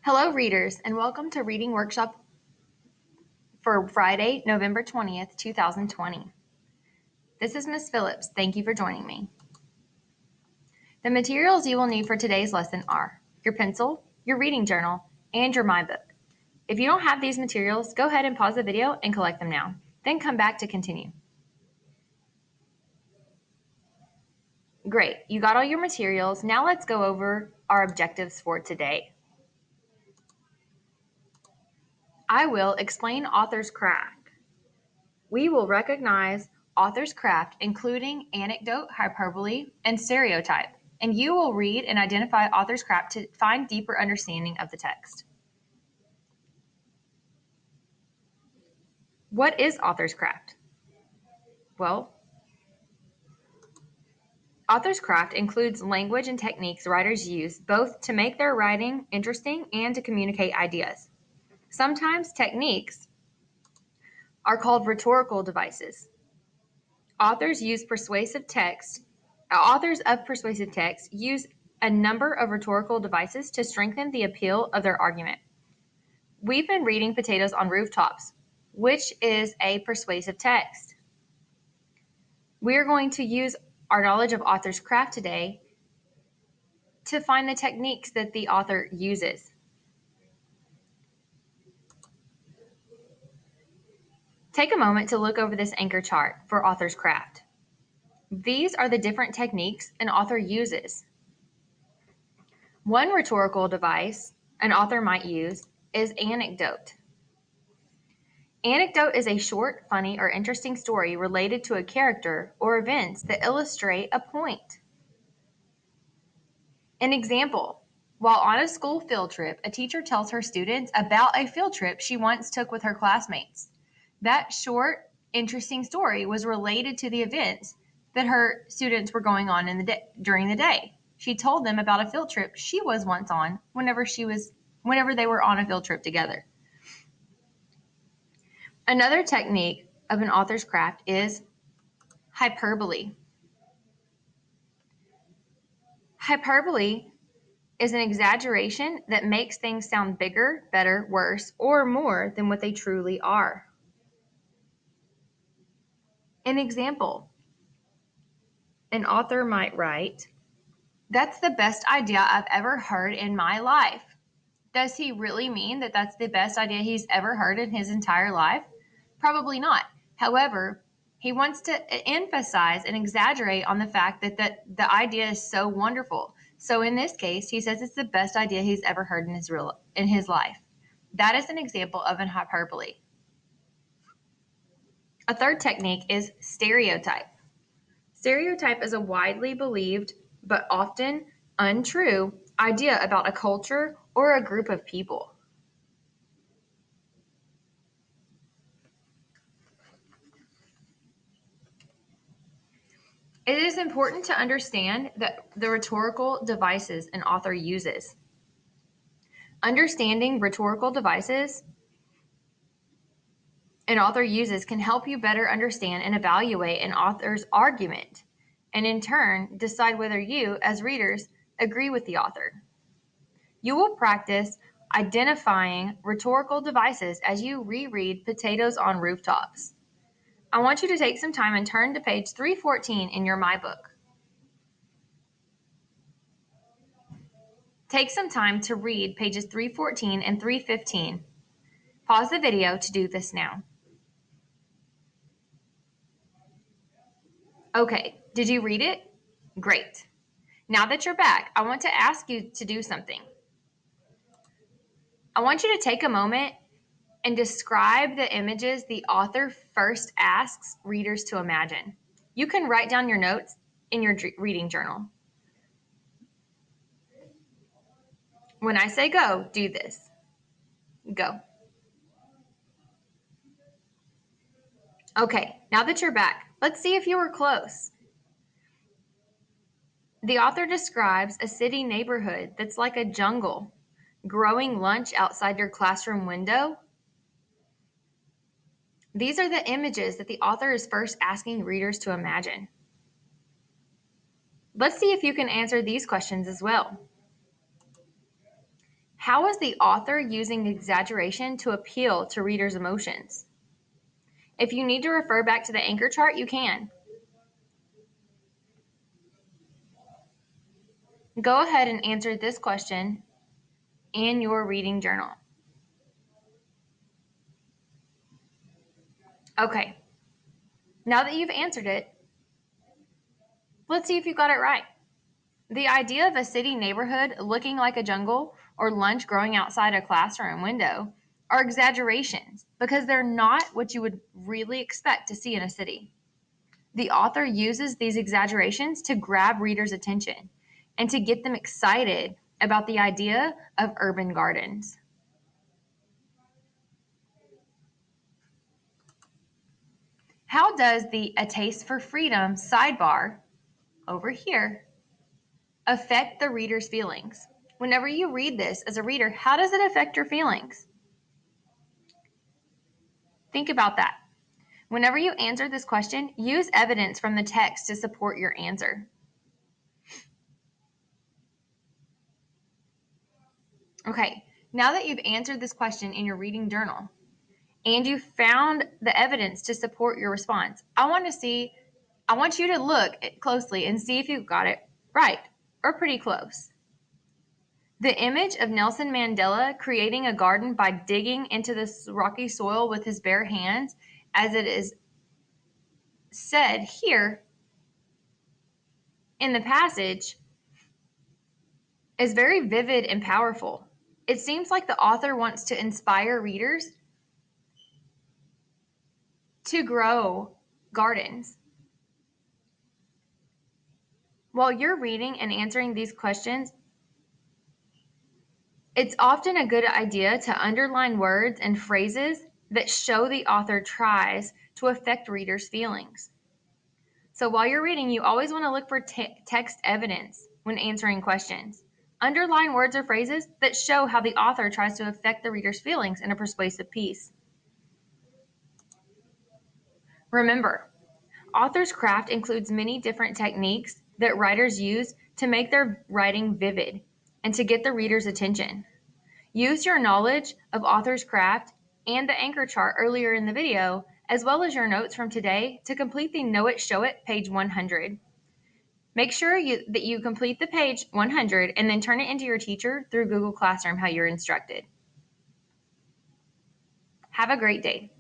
Hello, readers, and welcome to Reading Workshop for Friday, November 20th, 2020. This is Ms. Phillips. Thank you for joining me. The materials you will need for today's lesson are your pencil, your reading journal, and your My Book. If you don't have these materials, go ahead and pause the video and collect them now. Then come back to continue. Great, you got all your materials. Now let's go over our objectives for today. I will explain author's craft. We will recognize author's craft, including anecdote, hyperbole, and stereotype, and you will read and identify author's craft to find deeper understanding of the text. What is author's craft? Well, author's craft includes language and techniques writers use both to make their writing interesting and to communicate ideas. Sometimes techniques are called rhetorical devices. Authors of persuasive text use a number of rhetorical devices to strengthen the appeal of their argument. We've been reading Potatoes on Rooftops, which is a persuasive text. We are going to use our knowledge of author's craft today to find the techniques that the author uses. Take a moment to look over this anchor chart for author's craft. These are the different techniques an author uses. One rhetorical device an author might use is anecdote. Anecdote is a short, funny, or interesting story related to a character or events that illustrate a point. An example, while on a school field trip, a teacher tells her students about a field trip she once took with her classmates. That short, interesting story was related to the events that her students were going on during the day. She told them about a field trip she was once on whenever they were on a field trip together. Another technique of an author's craft is hyperbole. Hyperbole is an exaggeration that makes things sound bigger, better, worse, or more than what they truly are. An example, an author might write, "That's the best idea I've ever heard in my life." Does he really mean that that's the best idea he's ever heard in his entire life? Probably not. However, he wants to emphasize and exaggerate on the fact that the idea is so wonderful. So in this case, he says it's the best idea he's ever heard in his life. That is an example of an hyperbole. A third technique is stereotype. Stereotype is a widely believed, but often untrue, idea about a culture or a group of people. It is important to understand that the rhetorical devices an author uses. Understanding rhetorical devices an author uses can help you better understand and evaluate an author's argument, and in turn, decide whether you, as readers, agree with the author. You will practice identifying rhetorical devices as you reread Potatoes on Rooftops. I want you to take some time and turn to page 314 in your My Book. Take some time to read pages 314 and 315. Pause the video to do this now. Okay, did you read it? Great. Now that you're back, I want to ask you to do something. I want you to take a moment and describe the images the author first asks readers to imagine. You can write down your notes in your reading journal. When I say go, do this. Go. Okay, now that you're back, let's see if you were close. The author describes a city neighborhood that's like a jungle. Growing lunch outside your classroom window. These are the images that the author is first asking readers to imagine. Let's see if you can answer these questions as well. How is the author using exaggeration to appeal to readers' emotions? If you need to refer back to the anchor chart, you can. Go ahead and answer this question in your reading journal. Okay, now that you've answered it, let's see if you got it right. The idea of a city neighborhood looking like a jungle or lunch growing outside a classroom window are exaggerations because they're not what you would really expect to see in a city. The author uses these exaggerations to grab readers' attention and to get them excited about the idea of urban gardens. How does the A Taste for Freedom sidebar over here affect the reader's feelings? Whenever you read this as a reader, how does it affect your feelings? Think about that. Whenever you answer this question, use evidence from the text to support your answer. Okay, now that you've answered this question in your reading journal and you found the evidence to support your response, I want you to look closely and see if you got it right or pretty close. The image of Nelson Mandela creating a garden by digging into the rocky soil with his bare hands, as it is said here in the passage, is very vivid and powerful. It seems like the author wants to inspire readers to grow gardens. While you're reading and answering these questions, it's often a good idea to underline words and phrases that show the author tries to affect readers' feelings. So while you're reading, you always want to look for text evidence when answering questions. Underline words or phrases that show how the author tries to affect the reader's feelings in a persuasive piece. Remember, author's craft includes many different techniques that writers use to make their writing vivid and to get the reader's attention. Use your knowledge of author's craft and the anchor chart earlier in the video, as well as your notes from today, to complete the Know It, Show It page 100. Make sure that you complete the page 100 and then turn it into your teacher through Google Classroom how you're instructed. Have a great day.